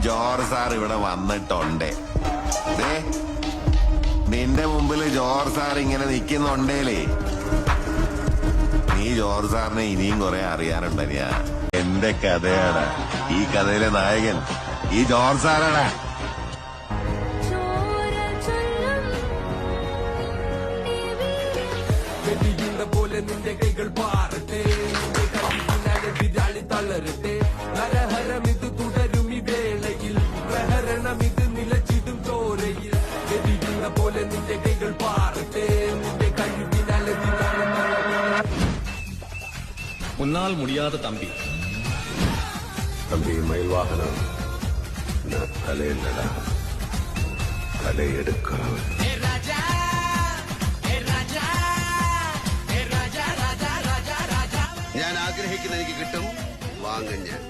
George sir ഇവിടെ വന്നിട്ടുണ്ട്. നിന്റെ മുമ്പിൽ ജോർജ് സാർ ഇങ്ങനെ നിൽക്കുന്നുണ്ടേലേ, നീ ജോർജ് സാറിനെ ഇനിയും കുറെ അറിയാനുണ്ട്. ഞാൻ എന്റെ കഥയാണ്, ഈ കഥയിലെ നായകൻ ഈ ജോർജ് സാറാണ്. പോലെ നിന്റെ കൈകൾ പാറട്ടെ, എതിരാളി തളരട്ടെ. നരഹരം ഇത് തുടരും ഈ വേളയിൽ, പ്രഹരണം ഇത് നിലച്ചിടും ചോരയിൽ. എതിരുന്ന പോലെ നിന്റെ കൈകൾ പാറട്ടെ, നിന്റെ കഴിവിനാൽ എതിരാളി തളരട്ടെ. മുന്നാൾ മുടിയാതെ തമ്പി மயில் நான் தலையில்லடா, தலையெடுக்கிறவன். ഞാൻ ആഗ്രഹിക്കുന്ന എനിക്ക് കിട്ടും, വാങ്ങും ഞാൻ.